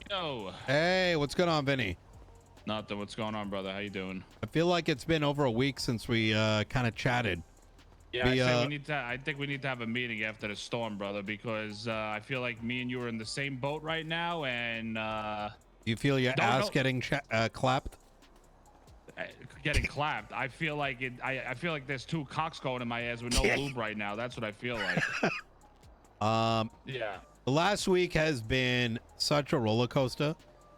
Yo. Hey, what's going on, Vinny? Nothing. What's going on, brother? How you doing? I feel like it's been over a week since we kind of chatted. Yeah, I think we need to have a meeting after the storm, brother, because I feel like me and you are in the same boat right now, and You feel your ass getting clapped? getting clapped. I feel like it. I feel like there's two cocks going in my ass with no lube right now. That's what I feel like. Yeah. The last week has been such a roller coaster.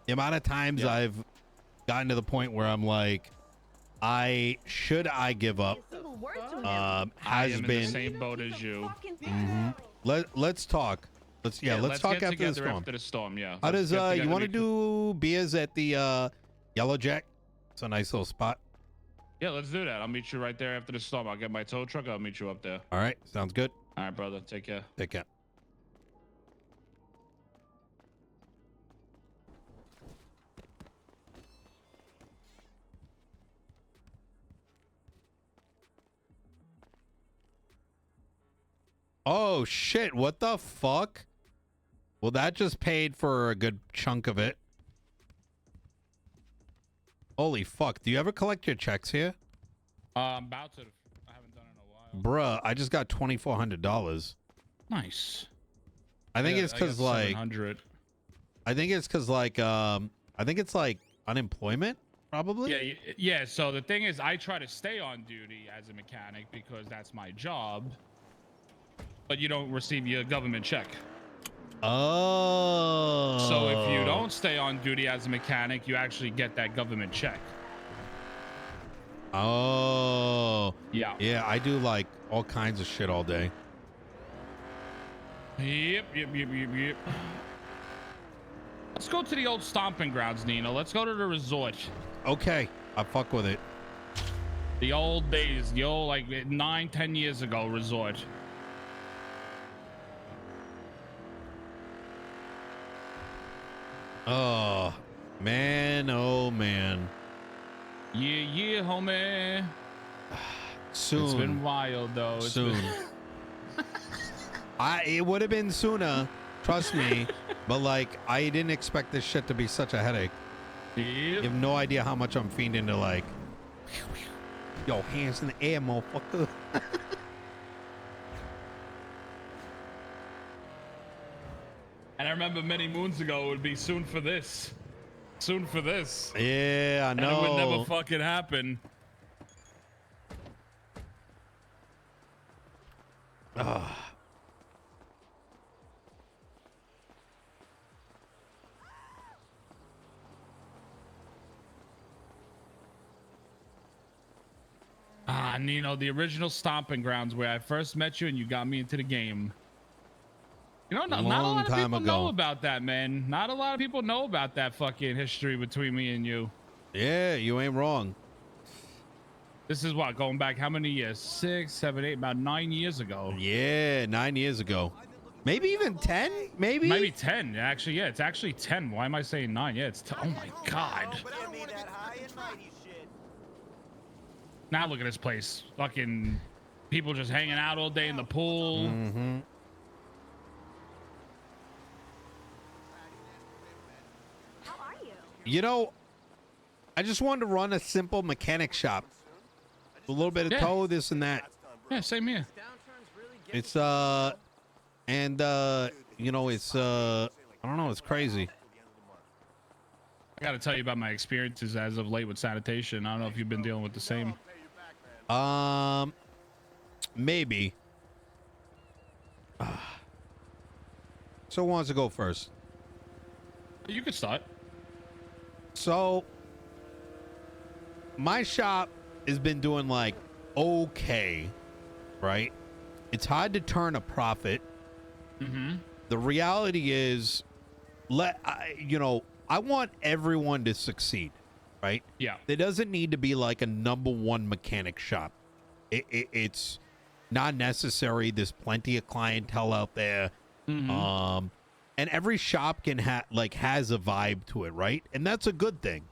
The amount of times I've gotten to the point where I'm like, I give up. Has been in the same boat as you. Let's talk. Let's talk after the storm. Yeah. How does you want to do beers at the Yellow Jack? It's a nice little spot. Yeah, let's do that. I'll meet you right there after the storm. I'll get my tow truck. I'll meet you up there. All right, sounds good. All right, brother. Take care. Take care. Oh shit, what the fuck? Well, that just paid for a good chunk of it. Holy fuck, do you ever collect your checks here? I'm about to. I haven't done it in a Bruh, while. I just got $2,400. Nice. I think it's because like 700. I think it's because like I think it's like unemployment, probably. Yeah. So the thing is, I try to stay on duty as a mechanic because that's my job. But you don't receive your government check. Oh. So if you don't stay on duty as a mechanic, you actually get that government check. Oh. Yeah. Yeah, I do like all kinds of shit all day. Yep. Let's go to the old stomping grounds, Nino. Let's go to the resort. Okay, I fuck with it. The old days, the old like 9-10 years ago resort. Oh man, oh man. Yeah, homie. Soon. It's been wild though. Soon. It would have been sooner, trust me. But like, I didn't expect this shit to be such a headache. Yep. You have no idea how much I'm fiending to like. Yo, hands in the air, motherfucker. And I remember many moons ago it would be soon for this. Soon for this. Yeah, I know. And it would never fucking happen. Nino, the original stomping grounds where I first met you and you got me into the game. You know, not a lot of people know about that, man. Not a lot of people know about that fucking history between me and you. Yeah, you ain't wrong. This is what, going back how many years? 6, 7, 8, about 9 years ago. Yeah, 9 years ago. Maybe even 10, maybe? Maybe 10, actually. Yeah, it's actually 10. Why am I saying 9? Yeah, it's 10. Oh my God. Now look at this place. Fucking people just hanging out all day in the pool. Mm-hmm. You know, I just wanted to run a simple mechanic shop. A little bit of tow, this and that. Yeah, same here. It's, and, you know, it's, I don't know, it's crazy. I got to tell you about my experiences as of late with sanitation. I don't know if you've been dealing with the same. Maybe. So who wants to go first? You could start. So my shop has been doing like okay, right? It's hard to turn a profit. Mm-hmm. The reality is, I want everyone to succeed, right? Yeah. There doesn't need to be like a number 1 mechanic shop. It's not necessary. There's plenty of clientele out there. Mm-hmm. And every shop can has a vibe to it, right? And that's a good thing.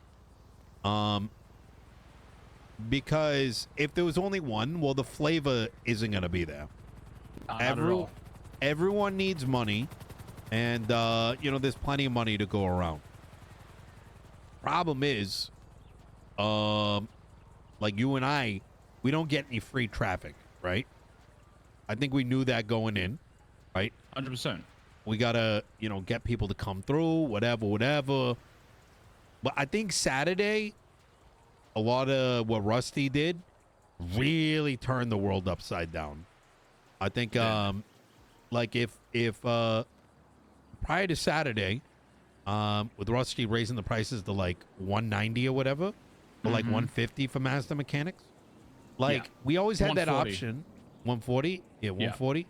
Because if there was only one, well, the flavor isn't gonna be there. Not at all. Everyone needs money, And you know, there's plenty of money to go around. Problem is, like you and I, we don't get any free traffic, right? I think we knew that going in, right? 100%. We gotta, you know, get people to come through, whatever. But I think Saturday, a lot of what Rusty did really turned the world upside down. I think, like if prior to Saturday, with Rusty raising the prices to like 190 or whatever, or like 150 for Master Mechanics, like we always had that option. 140, yeah, 140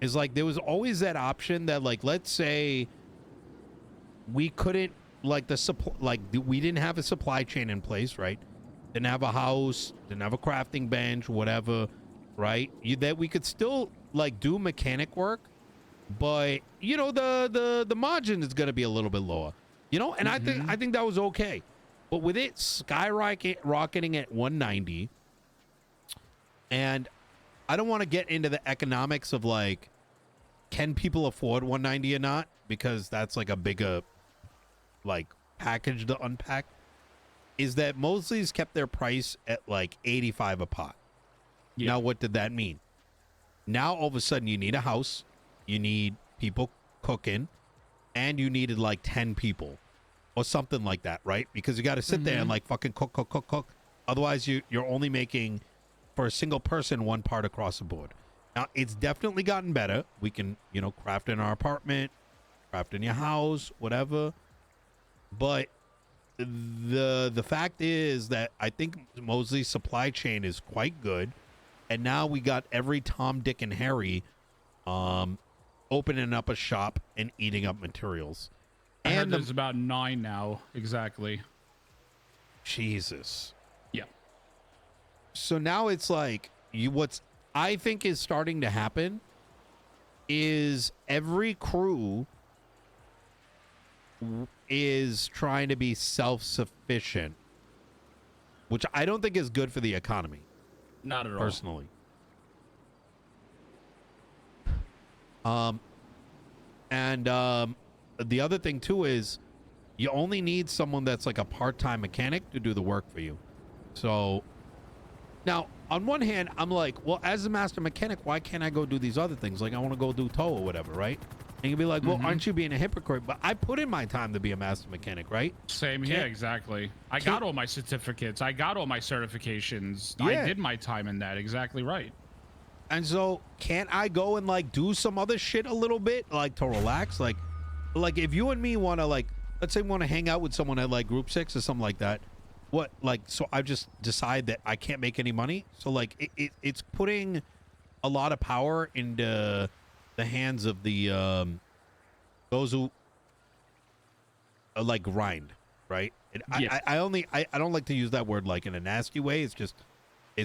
is like there was always that option that like let's say we couldn't like the supply, like we didn't have a supply chain in place, right? Didn't have a house, didn't have a crafting bench, whatever, right? That we could still like do mechanic work, but you know the margin is gonna be a little bit lower, you know. And I think that was okay, but with it skyrocketing at 190, and I don't want to get into the economics of like, can people afford 190 or not? Because that's like a bigger like package to unpack. Is that Mosley's kept their price at like 85 a pot. Now, what did that mean? Now, all of a sudden, you need a house, you need people cooking, and you needed like 10 people or something like that, right? Because you got to sit there and like fucking cook. Otherwise, you're only making for a single person one part across the board. Now, it's definitely gotten better. We can, you know, craft in our apartment, craft in your house, whatever. But the fact is that I think Mosley's supply chain is quite good. And now we got every Tom, Dick, and Harry opening up a shop and eating up materials. I heard there's about 9 now, exactly. Jesus. Yeah. So now it's like what's I think is starting to happen is every crew is trying to be self-sufficient, which I don't think is good for the economy. Not at all. Personally. The other thing too is you only need someone that's like a part-time mechanic to do the work for you. So now on one hand, I'm like, well, as a master mechanic, why can't I go do these other things? Like I want to go do tow or whatever, right? And you'll be like, well, aren't you being a hypocrite? But I put in my time to be a master mechanic, right? Same here, exactly. I got all my certificates. I got all my certifications. I did my time in that. Exactly right. And so can't I go and like do some other shit a little bit, like to relax? Like if you and me want to like, let's say we want to hang out with someone at like group 6 or something like that. What, like, so I just decide that I can't make any money. So like it's putting a lot of power into the hands of the those who like grind, right? I don't like to use that word like in a nasty way. It's just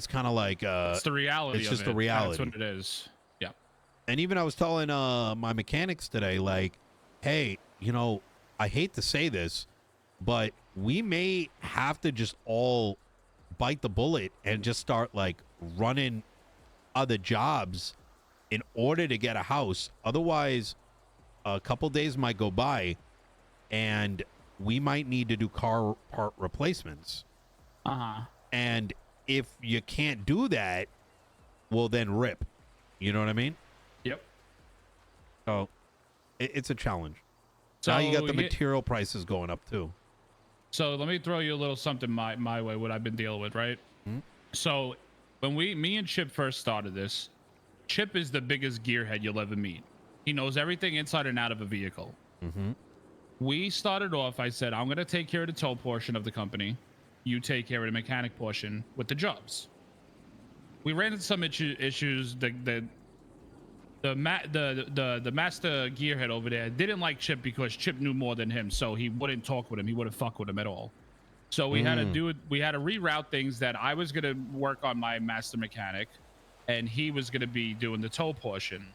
kind of like it's the reality. It's just the That's reality. what it is. Yeah. And even I was telling my mechanics today, like, hey, you know, I hate to say this, but we may have to just all bite the bullet and just start like running other jobs in order to get a house. Otherwise, a couple days might go by and we might need to do car part replacements. And if you can't do that, well, then rip. You know what I mean? Yep. So it's a challenge. So now you got the material prices going up too. So let me throw you a little something my way, what I've been dealing with, right? So when me and Chip first started this, Chip is the biggest gearhead you'll ever meet. He knows everything inside and out of a vehicle. We started off, I said, I'm going to take care of the tow portion of the company. You take care of the mechanic portion with the jobs. We ran into some issues. The master gearhead over there didn't like Chip because Chip knew more than him, so he wouldn't talk with him. He wouldn't fuck with him at all. So we had to do it. We had to reroute things that I was going to work on my master mechanic, and he was going to be doing the tow portion.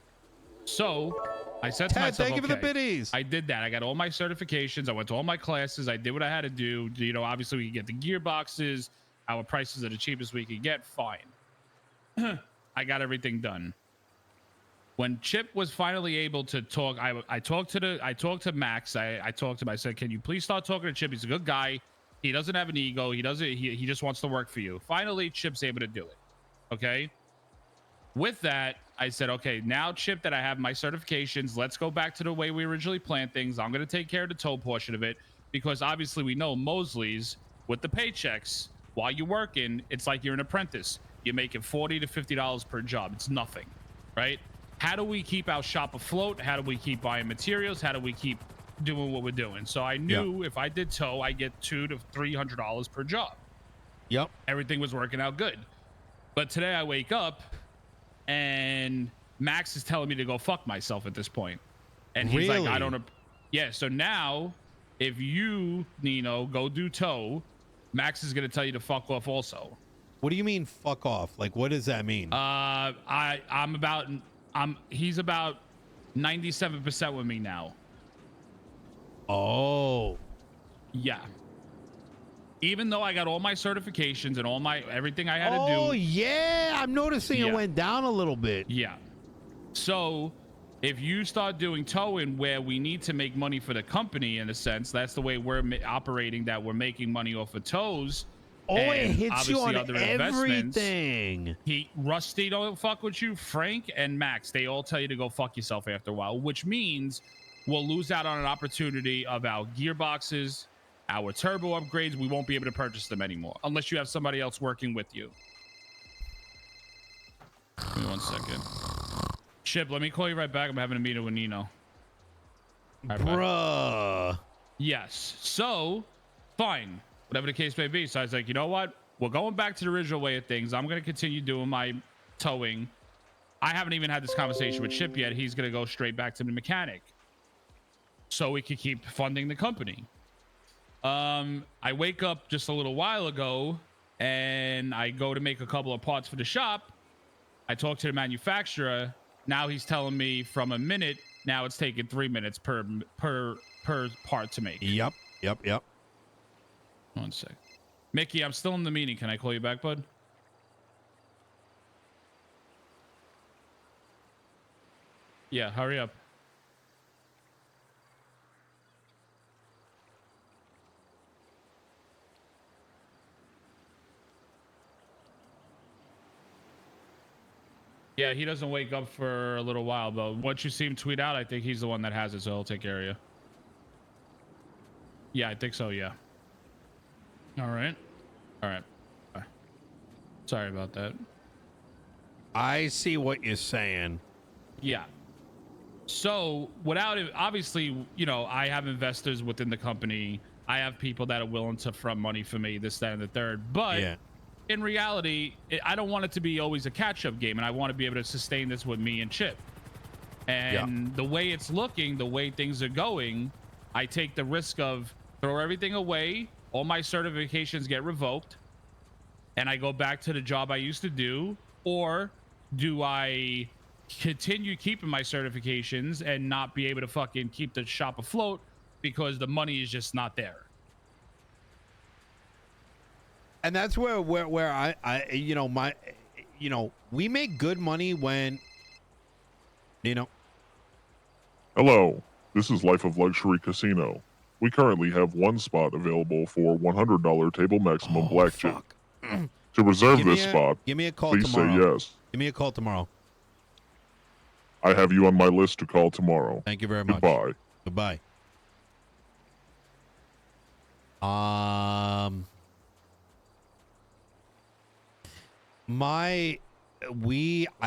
So I said to myself, thank you for the biddies. I did that. I got all my certifications. I went to all my classes. I did what I had to do. You know, obviously we could get the gearboxes. Our prices are the cheapest we could get. Fine. I got everything done. When Chip was finally able to talk, I talked to Max. I talked to him. I said, "Can you please start talking to Chip? He's a good guy. He doesn't have an ego. He just wants to work for you." Finally, Chip's able to do it. Okay. With that, I said, "Okay, now Chip, that I have my certifications, let's go back to the way we originally planned things. I'm going to take care of the tow portion of it, because obviously we know Mosley's with the paychecks while you're working, it's like you're an apprentice. You're making $40 to $50 per job. It's nothing, right? How do we keep our shop afloat? How do we keep buying materials? How do we keep doing what we're doing?" So I knew if I did tow, I get $200 to $300 per job. Yep. Everything was working out good. But today I wake up and Max is telling me to go fuck myself at this point. And he's like, "I don't know." Yeah. So now if you, Nino, go do tow, Max is going to tell you to fuck off also. What do you mean fuck off? Like, what does that mean? He's about 97% with me now. Oh. Yeah. Even though I got all my certifications and everything I had to do. Oh yeah, I'm noticing it went down a little bit. Yeah. So if you start doing towing where we need to make money for the company, in a sense, that's the way we're operating, that we're making money off of tows. Oh, it hits you on everything. Rusty don't fuck with you. Frank and Max, they all tell you to go fuck yourself after a while, which means we'll lose out on an opportunity of our gearboxes, our turbo upgrades. We won't be able to purchase them anymore unless you have somebody else working with you. Give me 1 second. Chip, let me call you right back. I'm having a meeting with Nino. Right, bruh. Yes. So, fine. Whatever the case may be. So I was like, you know what? We're going back to the original way of things. I'm going to continue doing my towing. I haven't even had this conversation with Chip yet. He's going to go straight back to the mechanic so we can keep funding the company. I wake up just a little while ago and I go to make a couple of parts for the shop. I talk to the manufacturer. Now he's telling me from a minute, now it's taking 3 minutes per part to make. Yep. 1 sec. Mickey, I'm still in the meeting. Can I call you back, bud? Yeah, hurry up. Yeah, he doesn't wake up for a little while, though. Once you see him tweet out, I think he's the one that has it, so he'll take care of you. Yeah, I think so, yeah. All right. Sorry about that. I see what you're saying. Yeah. So without it, obviously, you know, I have investors within the company. I have people that are willing to front money for me, this, that, and the third. But in reality, I don't want it to be always a catch-up game, and I want to be able to sustain this with me and Chip. And the way it's looking, the way things are going, I take the risk of throw everything away. All my certifications get revoked and I go back to the job I used to do, or do I continue keeping my certifications and not be able to fucking keep the shop afloat because the money is just not there? And that's where I we make good money when, Hello, this is Life of Luxury Casino. We currently have one spot available for $100 table maximum blackjack. To reserve this spot, give me a call please tomorrow. say yes. Give me a call tomorrow. I have you on my list to call tomorrow. Thank you very much. Goodbye. I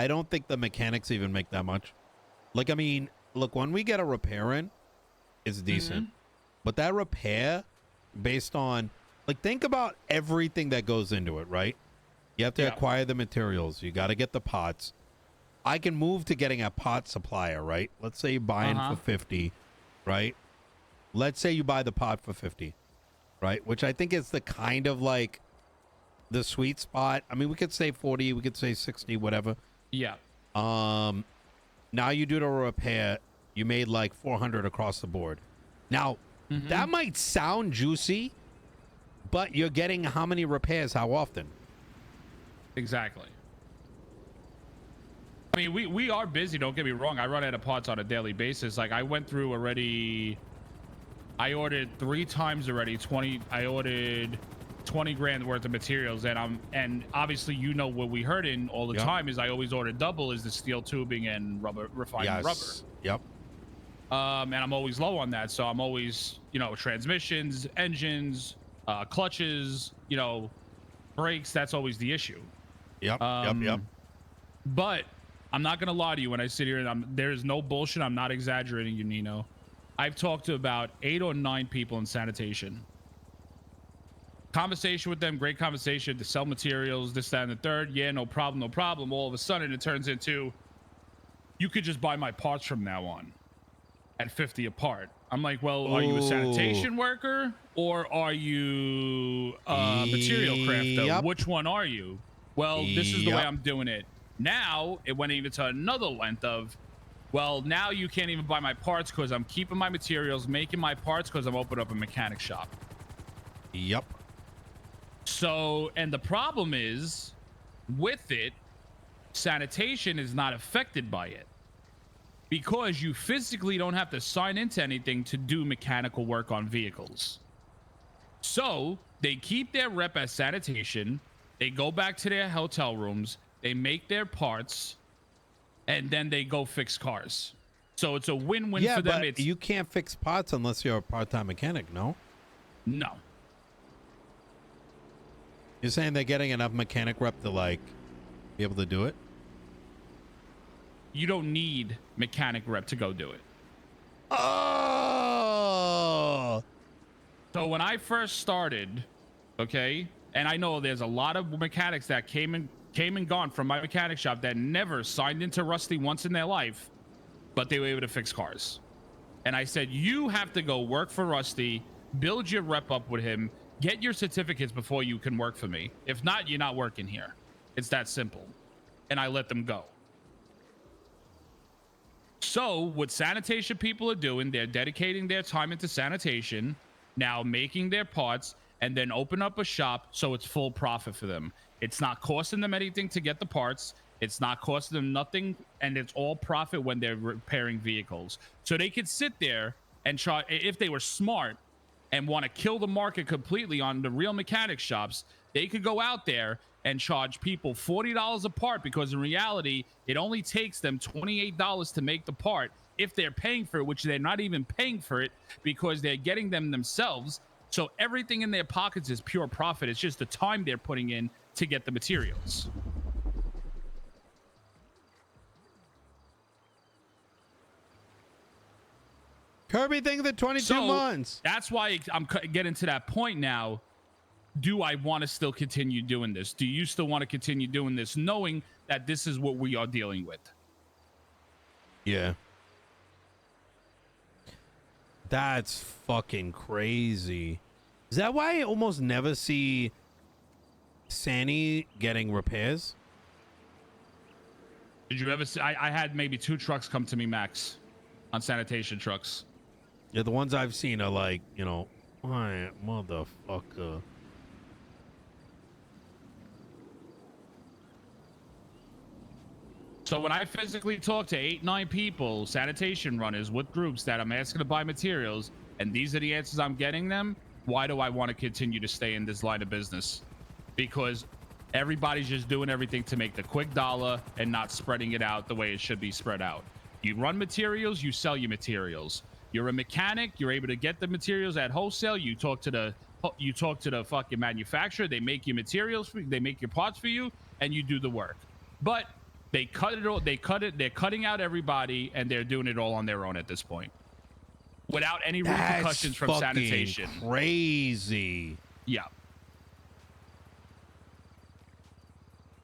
don't think the mechanics even make that much. Like, I mean, look, when we get a repair in, it's decent. But that repair, based on, like, think about everything that goes into it, right? You have to acquire the materials. You got to get the pots. I can move to getting a pot supplier, right? Let's say you buy in for 50, right? Let's say you buy the pot for 50, right? Which I think is the kind of like the sweet spot. I mean, we could say 40, we could say 60, whatever. Yeah. Now you do the repair, you made like 400 across the board. Now, that might sound juicy, but you're getting how many repairs, how often? Exactly. I mean, we are busy. Don't get me wrong. I run out of parts on a daily basis. Like I went through already. I ordered 3 times already. I ordered 20 grand worth of materials, and obviously what we heard in all the time is I always order double is the steel tubing and rubber refined rubber. Yep. And I'm always low on that, so I'm always transmissions, engines, clutches, brakes. That's always the issue. Yep. But I'm not gonna lie to you when I sit here and there's no bullshit. I'm not exaggerating you, Nino. I've talked to about 8 or 9 people in sanitation. Conversation with them, great conversation to sell materials, this, that, and the third. Yeah, no problem, no problem. All of a sudden, it turns into, you could just buy my parts from now on at 50 a part. I'm like, well, are you a sanitation worker or are you a material crafter? Yep. Which one are you? Well, this is the way I'm doing it. Now, it went even to another length of, well, now you can't even buy my parts because I'm keeping my materials, making my parts because I'm opening up a mechanic shop. Yep. So, and the problem is, with it, sanitation is not affected by it. Because you physically don't have to sign into anything to do mechanical work on vehicles. So, they keep their rep as sanitation, they go back to their hotel rooms, they make their parts, and then they go fix cars. So it's a win-win for them. But you can't fix parts unless you're a part-time mechanic, no? No. You're saying they're getting enough mechanic rep to like be able to do it? You don't need mechanic rep to go do it. Oh. So when I first started, okay, and I know there's a lot of mechanics that came and gone from my mechanic shop that never signed into Rusty once in their life, but they were able to fix cars. And I said, you have to go work for Rusty, build your rep up with him, get your certificates before you can work for me. If not, you're not working here. It's that simple. And I let them go. So what sanitation people are doing, they're dedicating their time into sanitation, now making their parts, and then open up a shop so it's full profit for them. It's not costing them anything to get the parts. It's not costing them nothing, and it's all profit when they're repairing vehicles. So they could sit there and try, if they were smart and want to kill the market completely on the real mechanic shops, they could go out there and charge people $40 a part, because in reality, it only takes them $28 to make the part if they're paying for it, which they're not even paying for it because they're getting them themselves. So everything in their pockets is pure profit. It's just the time they're putting in to get the materials. Kirby, think of the 22 months. That's why I'm getting to that point now. Do I want to still continue doing this? Do you still want to continue doing this, knowing that this is what we are dealing with? Yeah. That's fucking crazy. Is that why I almost never see Sani getting repairs? Did you ever see? I had maybe 2 trucks come to me max on sanitation trucks. Yeah, the ones I've seen are like, why, motherfucker. So when I physically talk to 8, 9 people, sanitation runners with groups that I'm asking to buy materials, and these are the answers I'm getting them, why do I want to continue to stay in this line of business? Because everybody's just doing everything to make the quick dollar and not spreading it out the way it should be spread out. You run materials, you sell your materials. You're a mechanic, you're able to get the materials at wholesale. You talk to the fucking manufacturer, they make your materials for you, they make your parts for you, and you do the work. But they cut it all, they're cutting out everybody, and they're doing it all on their own at this point. Without any repercussions from sanitation. Crazy. Yeah.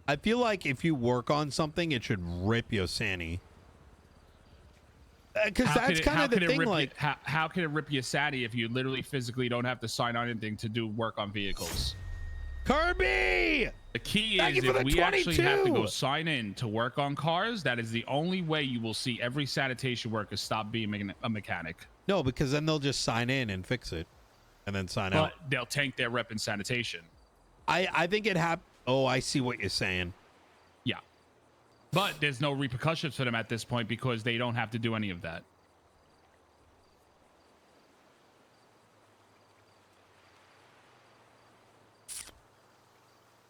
I feel like if you work on something, it should rip your Sani. Because that's kind of the thing. Like, how can it rip your Sani if you literally physically don't have to sign on anything to do work on vehicles? Kirby! The key is if we actually have to go sign in to work on cars, that is the only way you will see every sanitation worker stop being a mechanic. No, because then they'll just sign in and fix it and then sign out. But they'll tank their rep in sanitation. I think it happened. Oh, I see what you're saying. Yeah. But there's no repercussions for them at this point because they don't have to do any of that.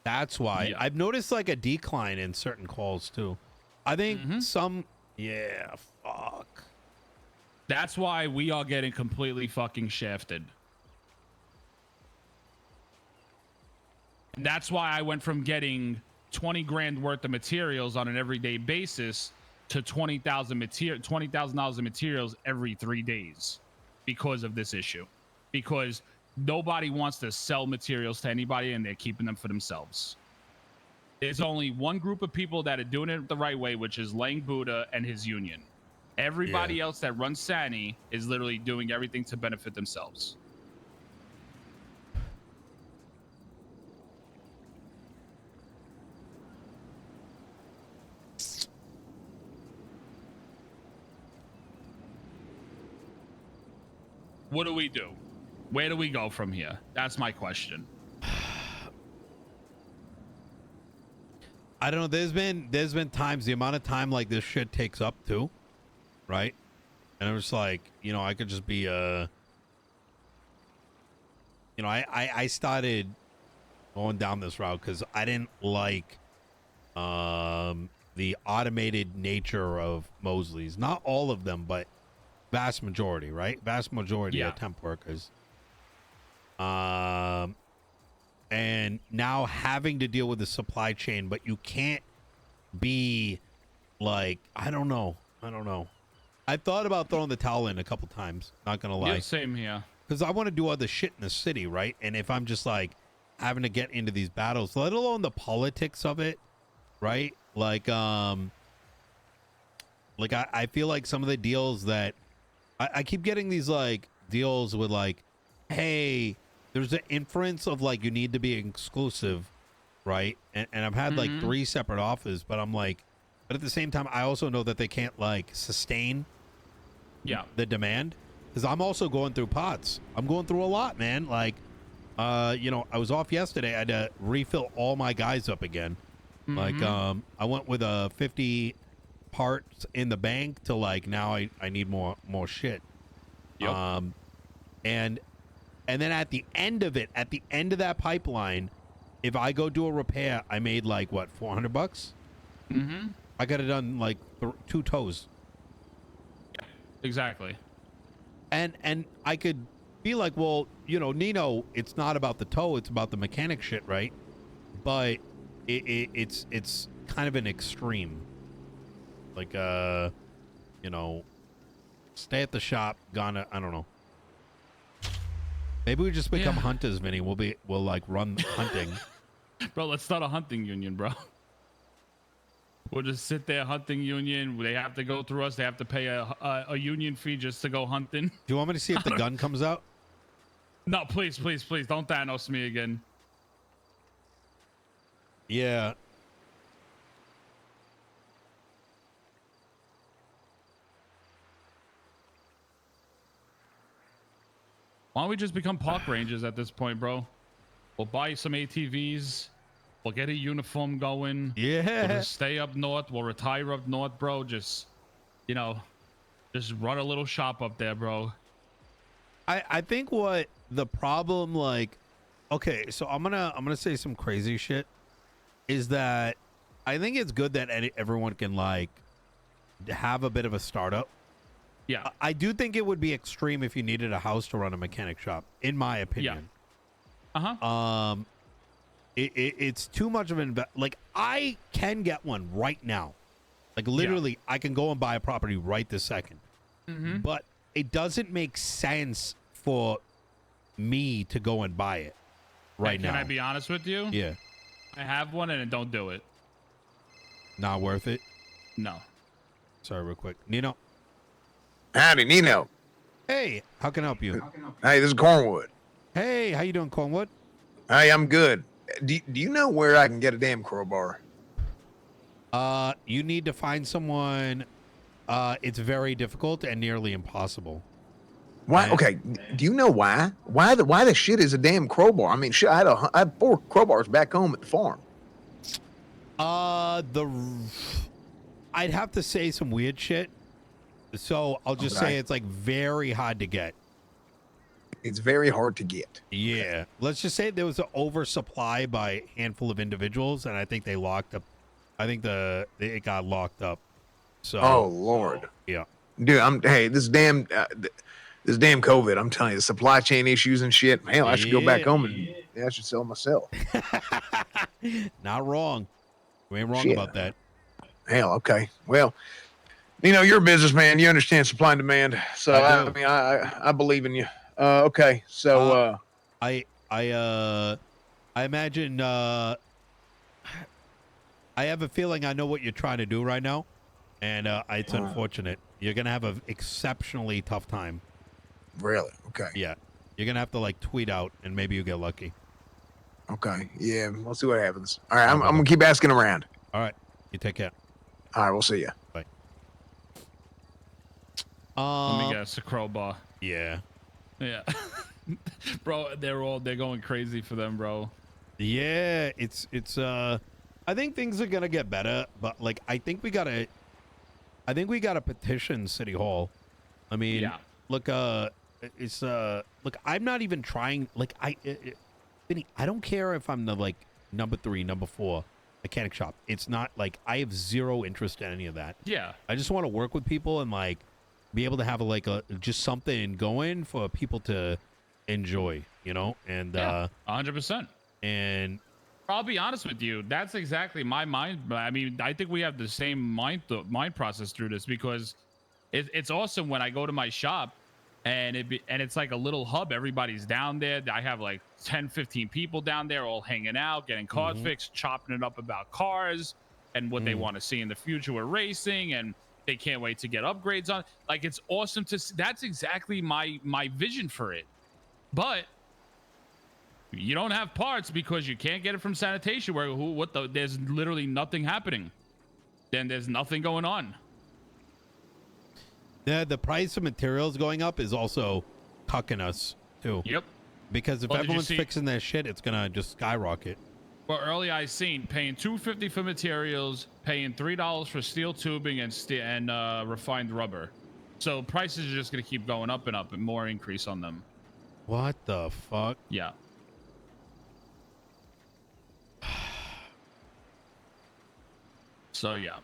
That's why. Yeah. I've noticed like a decline in certain calls too. I think some, yeah, fuck. That's why we are getting completely fucking shafted. And that's why I went from getting 20 grand worth of materials on an everyday basis to $20,000 of materials every 3 days because of this issue. Because nobody wants to sell materials to anybody and they're keeping them for themselves. There's only one group of people that are doing it the right way, which is Lang Buddha and his union. Everybody else that runs Sani is literally doing everything to benefit themselves. What do we do? Where do we go from here? That's my question. I don't know. There's been times, the amount of time like this shit takes up too, right? And I'm just like, you know, I could just be you know, I started going down this route because I didn't like the automated nature of Mosley's. Not all of them, but vast majority, right? Vast majority are temp workers. And now having to deal with the supply chain, but you can't be like, I don't know. I thought about throwing the towel in a couple times, not gonna lie. Yeah, same here. Because I want to do other shit in the city, right? And if I'm just like having to get into these battles, let alone the politics of it, right? Like I feel like some of the deals that I keep getting these like deals with like, hey, there's an inference of like you need to be exclusive, right? And I've had like 3 separate offers, but I'm like, but at the same time, I also know that they can't like sustain the demand because I'm also going through pots. I'm going through a lot, man. Like, you know, I was off yesterday. I had to refill all my guys up again. Like, I went with a 50 parts in the bank to like now I need more shit. Yep. And then at the end of that pipeline, if I go do a repair, I made like what, $400? I got it done like 2 toes. Exactly. And I could be like, well, you know, Nino, it's not about the toe, it's about the mechanic shit, right? But it's kind of an extreme. Like you know, stay at the shop, gonna, I don't know. Maybe we just become hunters, Vinny. We'll like run hunting. Bro, let's start a hunting union, bro. We'll just sit there, hunting union. They have to go through us. They have to pay a union fee just to go hunting. Do you want me to see if the gun comes out? No, please, please, please. Don't Thanos me again. Yeah. Why don't we just become park rangers at this point, bro? We'll buy some ATVs. We'll get a uniform going. Yeah. We'll just stay up north. We'll retire up north, bro. Just, you know, just run a little shop up there, bro. I think what the problem, like, okay, so I'm gonna say some crazy shit, is that I think it's good that everyone can like have a bit of a startup. Yeah. I do think it would be extreme if you needed a house to run a mechanic shop, in my opinion. Yeah. It's too much of an like I can get one right now. Like literally I can go and buy a property right this second. But it doesn't make sense for me to go and buy it right now. Can I be honest with you? Yeah. I have one and don't do it. Not worth it? No. Sorry, real quick. Nino? Howdy, Nino. Hey, how can I help you? Hey, this is Cornwood. Hey, how you doing, Cornwood? Hey, I'm good. Do you know where I can get a damn crowbar? You need to find someone. It's very difficult and nearly impossible. Why? Okay. Do you know why? Why the shit is a damn crowbar? I mean, shit. I had 4 crowbars back home at the farm. I'd have to say some weird shit. So I'll just say it's like very hard to get. It's very hard to get. Yeah. Okay. Let's just say there was an oversupply by a handful of individuals, and I think they locked up. I think it got locked up. So. Oh Lord. Yeah. Dude, this damn COVID. I'm telling you, the supply chain issues and shit. Hell, I should go back home and I should sell myself. Not wrong. You ain't wrong about that. Hell, okay. Well, you're a businessman. You understand supply and demand. So I mean, I believe in you. Okay. So I imagine I have a feeling I know what you're trying to do right now, and it's unfortunate. You're gonna have an exceptionally tough time. Really? Okay. Yeah. You're gonna have to like tweet out, and maybe you get lucky. Okay. Yeah. We'll see what happens. All right. I'm gonna keep asking around. All right. You take care. All right. We'll see you. Bye. Let me guess. A crowbar. Yeah. Yeah. Bro, they're going crazy for them, bro. Yeah. It's I think things are gonna get better, but like I think we gotta petition City Hall. I mean, look, look, I'm not even trying. Like, Vinny, I don't care if I'm the like number 3, number 4 mechanic shop. It's not like I have zero interest in any of that. Yeah. I just want to work with people and like be able to have just something going for people to enjoy, and 100%. And I'll be honest with you. That's exactly my mind. I mean, I think we have the same mind process through this, because it's awesome when I go to my shop and it's like a little hub. Everybody's down there. I have like 10, 15 people down there all hanging out, getting cars fixed, chopping it up about cars and what they want to see in the future with racing, and they can't wait to get upgrades on. Like, it's awesome to see. That's exactly my vision for it. But you don't have parts because you can't get it from Sanitation, where there's literally nothing happening. Then there's nothing going on. The price of materials going up is also cucking us too. Yep. Because if everyone's fixing their shit, it's gonna just skyrocket. Well, early I seen paying $2.50 for materials, paying $3 for steel tubing and refined rubber. So prices are just gonna keep going up and up, and more increase on them. What the fuck? Yeah. So yeah,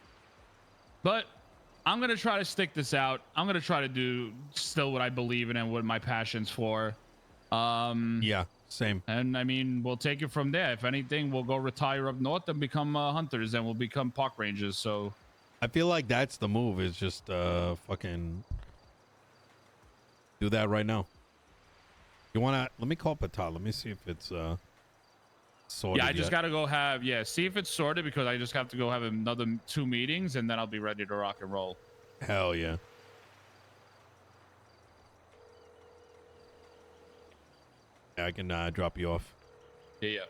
but I'm gonna try to stick this out. I'm gonna try to do still what I believe in and what my passion's for. Yeah, same. And I mean, we'll take it from there. If anything, we'll go retire up north and become hunters, and we'll become park rangers. So I feel like that's the move. Is just fucking do that right now. You wanna? Let me call Patal. Let me see if it's sorted. Yeah, I just gotta go see if it's sorted, because I just have to go have another 2 meetings, and then I'll be ready to rock and roll. Hell yeah. Yeah, I can drop you off. Yeah.